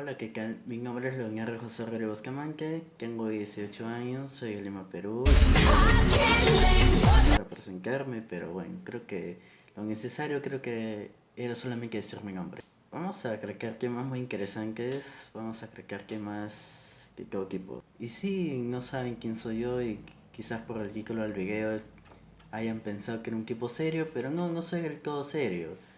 Hola, ¿qué tal? Mi nombre es Leonardo José Rodríguez Buscamanque, tengo 18 años, soy de Lima, Perú. Para presentarme, pero bueno, creo que lo necesario creo que era solamente decir mi nombre. Vamos a crear temas muy interesantes, vamos a crear temas de todo tipo. Y si no saben quién soy yo y quizás por el título del video hayan pensado que era un tipo serio, pero no, no soy del todo serio.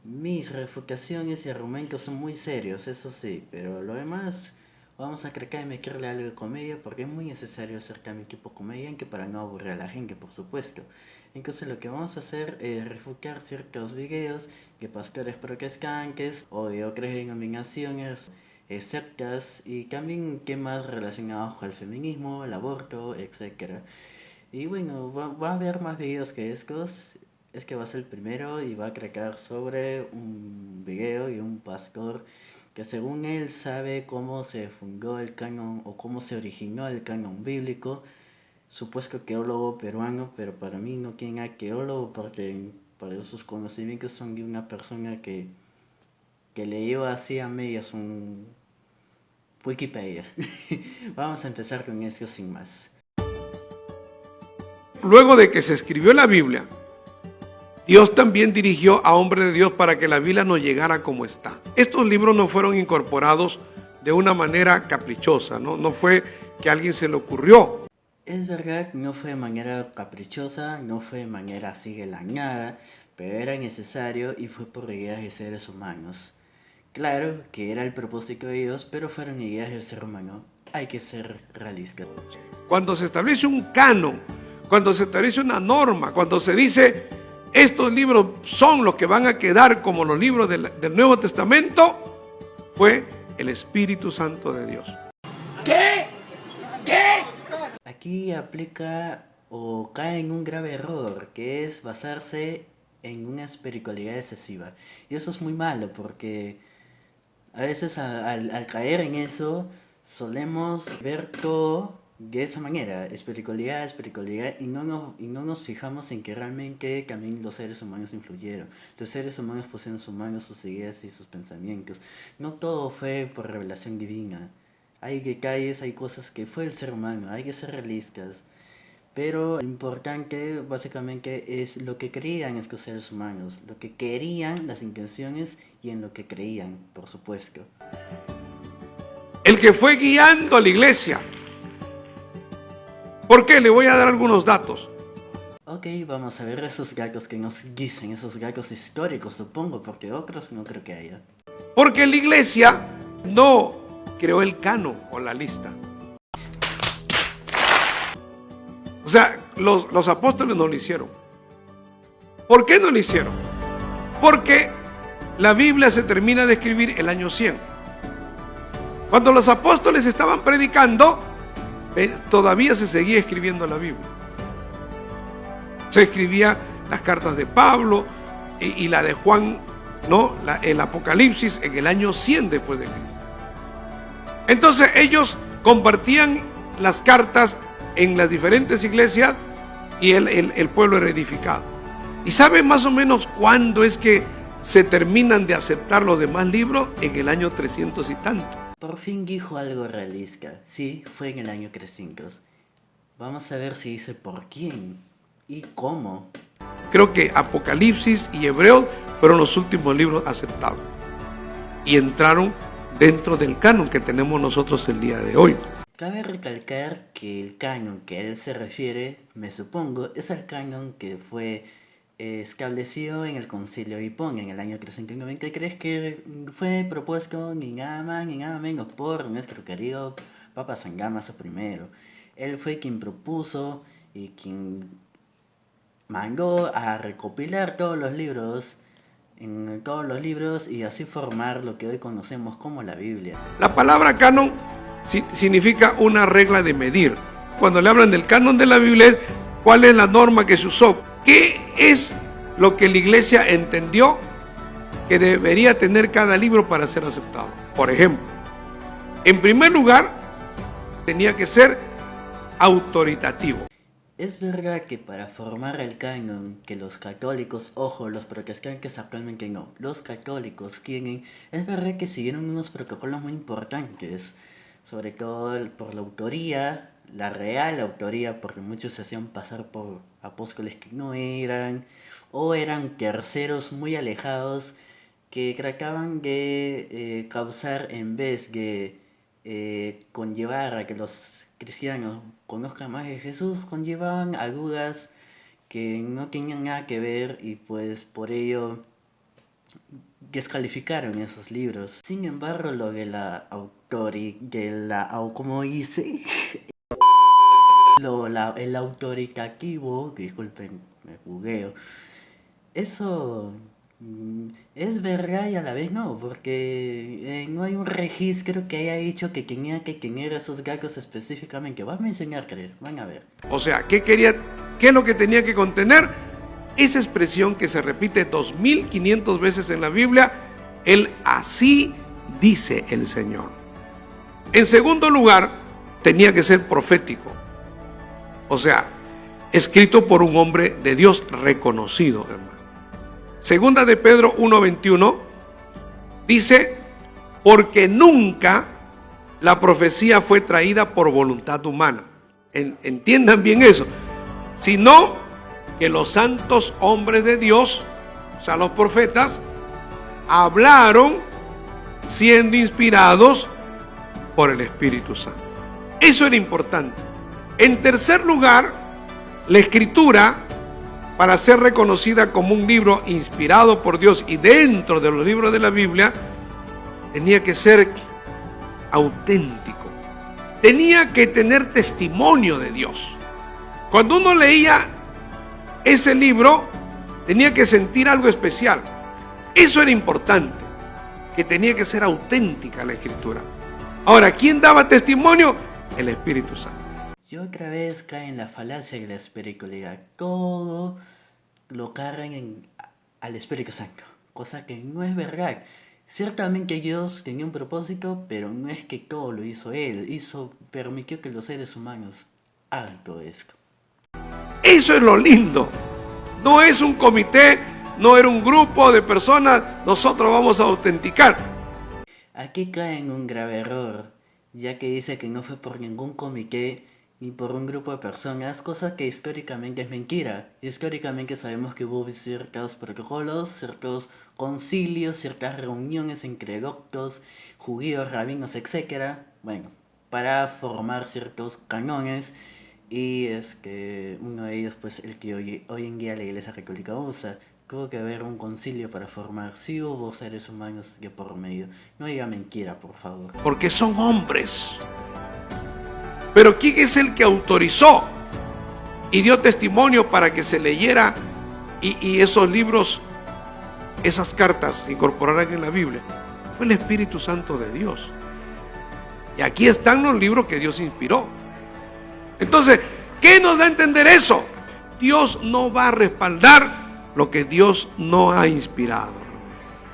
Mis refutaciones y argumentos son muy serios, eso sí, pero lo demás vamos a tratar de meterle algo de comedia porque es muy necesario acerca de mi equipo comediante para no aburrir a la gente, por supuesto. Entonces lo que vamos a hacer es refutar ciertos videos de pastores protestantes o de otras denominaciones sectas y también temas relacionados con el feminismo, el aborto, etcétera. Y bueno, va a haber más videos que estos. Es que va a ser el primero y va a tratar sobre un video y un pastor que según él sabe cómo se fundó el canon o cómo se originó el canon bíblico. Supuesto arqueólogo peruano, pero para mí no tiene arqueólogo porque para sus conocimientos son de una persona que leyó así a medias un Wikipedia. Vamos a empezar con esto sin más. Luego de que se escribió la Biblia, Dios también dirigió a hombres de Dios para que la Biblia nos llegara como está. Estos libros no fueron incorporados de una manera caprichosa, no fue que a alguien se le ocurrió. Es verdad, no fue de manera caprichosa, no fue de manera así de la nada, pero era necesario y fue por ideas de seres humanos. Claro que era el propósito de Dios, pero fueron ideas del ser humano. Hay que ser realistas. Cuando se establece un canon, cuando se establece una norma, cuando se dice estos libros son los que van a quedar como los libros del Nuevo Testamento, fue el Espíritu Santo de Dios. ¿Qué? Aquí aplica o cae en un grave error, que es basarse en una espiritualidad excesiva. Y eso es muy malo porque a veces al caer en eso solemos ver todo de esa manera, espiritualidad, y no nos fijamos en que realmente también los seres humanos influyeron. Los seres humanos pusieron sus manos, sus ideas y sus pensamientos. No todo fue por revelación divina. Hay detalles, hay cosas que fue el ser humano, hay que ser realistas. Pero lo importante básicamente es lo que creían estos seres humanos, lo que querían, las intenciones y en lo que creían, por supuesto. El que fue guiando a la iglesia. ¿Por qué? Le voy a dar algunos datos. Ok, vamos a ver esos datos que nos dicen, esos datos históricos supongo, porque otros no creo que haya. Porque la iglesia no creó el canon o la lista. O sea, los apóstoles no lo hicieron. ¿Por qué no lo hicieron? Porque la Biblia se termina de escribir el año 100. Cuando los apóstoles estaban predicando, todavía se seguía escribiendo la Biblia. Se escribía las cartas de Pablo y la de Juan, ¿no? El Apocalipsis en el año 100 después de Cristo. Entonces ellos compartían las cartas en las diferentes iglesias y el pueblo era edificado. ¿Y saben más o menos cuándo es que se terminan de aceptar los demás libros? En el año 300 y tanto. Por fin dijo algo realista. Sí, fue en el año 300. Vamos a ver si dice por quién y cómo. Creo que Apocalipsis y Hebreos fueron los últimos libros aceptados y entraron dentro del canon que tenemos nosotros el día de hoy. Cabe recalcar que el canon que a él se refiere, me supongo, es el canon que fue establecido en el Concilio de Hipona en el año 393, que fue propuesto ni nada más ni nada menos por nuestro querido Papa San Damaso I. Él fue quien propuso y quien mandó a recopilar todos los libros y así formar lo que hoy conocemos como la Biblia. La palabra canon significa una regla de medir. Cuando le hablan del canon de la Biblia, ¿cuál es la norma que se usó? ¿Qué es lo que la iglesia entendió que debería tener cada libro para ser aceptado? Por ejemplo, en primer lugar, tenía que ser autoritativo. Es verdad que para formar el canon que los católicos, ojo, los protestantes actualmente no, los católicos tienen, es verdad que siguieron unos protocolos muy importantes, sobre todo por la autoría, la real autoría, porque muchos se hacían pasar por apóstoles que no eran, o eran terceros muy alejados que trataban de causar en vez de conllevar a que los cristianos conozcan más de Jesús, conllevaban a dudas que no tenían nada que ver y pues por ello descalificaron esos libros. Sin embargo, lo de la como dice, el autoritativo, disculpen, me bugueo, eso es verdad y a la vez no, porque no hay un registro que haya dicho que tenía que tener esos gastos específicamente. Van a mencionar, creer, van a ver. O sea, ¿qué es lo que tenía que contener? Esa expresión que se repite 2500 veces en la Biblia, el así dice el Señor. En segundo lugar, tenía que ser profético. O sea, escrito por un hombre de Dios reconocido, hermano. Segunda de Pedro 1:21 dice, porque nunca la profecía fue traída por voluntad humana. Entiendan bien eso. Sino que los santos hombres de Dios, o sea, los profetas, hablaron siendo inspirados por el Espíritu Santo. Eso era importante. En tercer lugar, la Escritura, para ser reconocida como un libro inspirado por Dios y dentro de los libros de la Biblia, tenía que ser auténtico. Tenía que tener testimonio de Dios. Cuando uno leía ese libro, tenía que sentir algo especial. Eso era importante, que tenía que ser auténtica la Escritura. Ahora, ¿quién daba testimonio? El Espíritu Santo. Y otra vez cae en la falacia de la espiritualidad. Todo lo cargan al Espíritu Santo, cosa que no es verdad. Ciertamente Dios tenía un propósito, pero no es que todo lo hizo Él. Permitió que los seres humanos hagan todo esto. Eso es lo lindo. No es un comité, no era un grupo de personas. Nosotros vamos a autenticar. Aquí cae en un grave error, ya que dice que no fue por ningún comité ni por un grupo de personas, cosa que históricamente es mentira. Históricamente sabemos que hubo ciertos protocolos, ciertos concilios, ciertas reuniones entre doctos, judíos, rabinos, etc. Bueno, para formar ciertos canones, y es que uno de ellos, pues el que hoy en día la Iglesia Católica usa. Tuvo que haber un concilio para formar. Sí hubo seres humanos de por medio. No diga mentira, por favor. Porque son hombres. Pero ¿quién es el que autorizó y dio testimonio para que se leyera y esos libros, esas cartas se incorporaran en la Biblia? Fue el Espíritu Santo de Dios. Y aquí están los libros que Dios inspiró. Entonces, ¿qué nos da a entender eso? Dios no va a respaldar lo que Dios no ha inspirado.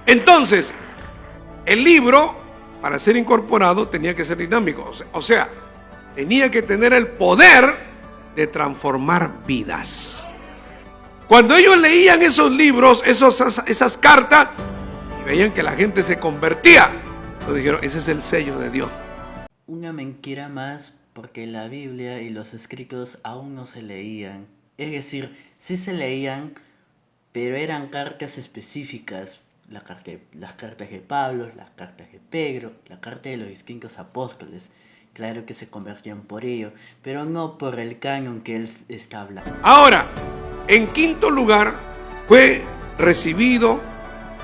Entonces, el libro, para ser incorporado, tenía que ser dinámico. O sea, tenía que tener el poder de transformar vidas. Cuando ellos leían esos libros, esas cartas, y veían que la gente se convertía, entonces dijeron, ese es el sello de Dios. Una mentira más, porque la Biblia y los escritos aún no se leían. Es decir, sí se leían, pero eran cartas específicas. Las cartas de Pablo, las cartas de Pedro, la carta de los distintos apóstoles. Claro que se convertían por ello, pero no por el canon que él está hablando. Ahora, en quinto lugar, fue recibido,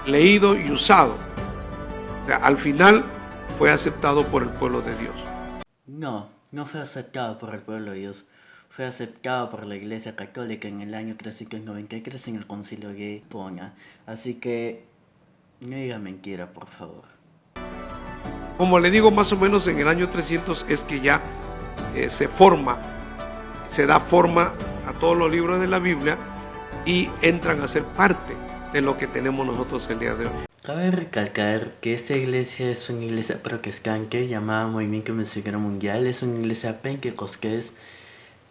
leído y usado. O sea, al final fue aceptado por el pueblo de Dios. No fue aceptado por el pueblo de Dios. Fue aceptado por la Iglesia Católica en el año 393 en el Concilio de Pona. Así que no diga mentira, por favor. Como le digo, más o menos en el año 300 es que ya se da forma a todos los libros de la Biblia y entran a ser parte de lo que tenemos nosotros el día de hoy. Cabe recalcar que esta iglesia es una iglesia protestante llamada Movimiento Misionero Mundial, es una iglesia pentecostés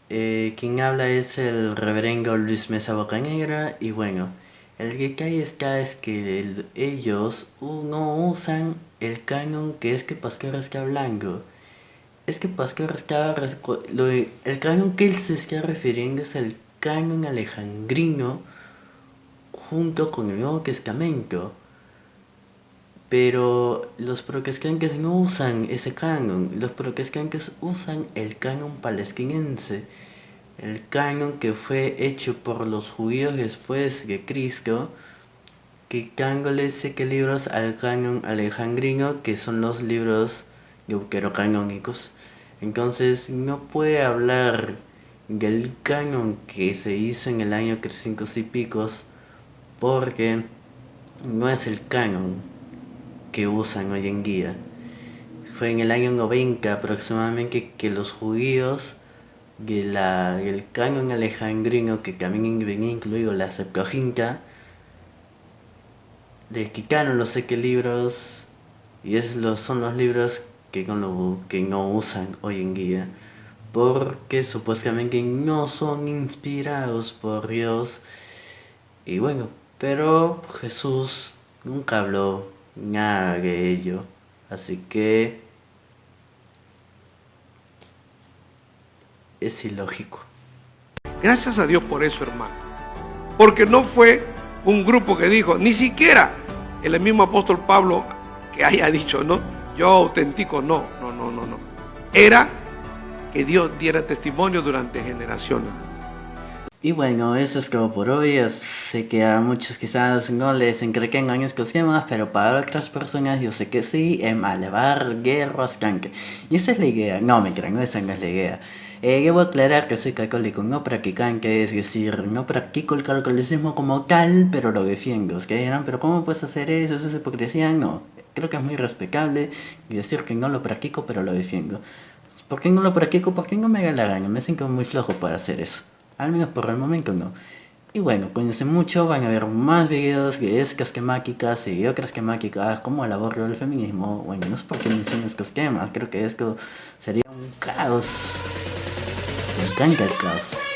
Quien habla es el reverendo Luis Mesa Bocanegra. Y bueno, el detalle está es que ellos no usan el canon que es que Pascual está hablando. Es que Pascual está... el canon que él se está refiriendo es el canon alejandrino junto con el Nuevo Testamento. Pero los protestantes no usan ese canon. Los protestantes usan el canon palestinense. El canon que fue hecho por los judíos después de Cristo, quitándole libros al canon alejandrino, que son los libros deuterocanónicos. Entonces no puede hablar del canon que se hizo en el año 300 y picos, porque no es el canon que usan hoy en día. Fue en el año 90 aproximadamente que los judíos del canon alejandrino, que también venía incluido la Septuaginta, le quitaron los libros y son los libros que no usan hoy en día, porque supuestamente no son inspirados por Dios. Y bueno, pero Jesús nunca habló nada de ello, así que es ilógico. Gracias a Dios por eso, hermano. Porque no fue un grupo que dijo, ni siquiera el mismo apóstol Pablo que haya dicho, no, yo autentico, no. Era que Dios diera testimonio durante generaciones. Y bueno, eso es todo por hoy. Sé que a muchos quizás no les encrequen estos temas, pero para otras personas yo sé que sí, elevar guerras canque. Y esa es la idea. No me crean, esa no es la idea. Debo aclarar que soy católico, no practicante, es decir, no practico el catolicismo como tal, pero lo defiendo. Es que dirán, pero ¿cómo puedes hacer eso? ¿Eso es hipocresía? No, creo que es muy respetable decir que no lo practico, pero lo defiendo. ¿Por qué no lo practico? Porque no me da la gana, me siento muy flojo para hacer eso. Al menos por el momento no. Y bueno, cuídense mucho, van a ver más videos de escas temáticas y otras temáticas como el aborto del feminismo. Bueno, no sé por qué menciono estos temas, creo que esto sería un caos. Me encanta el caos.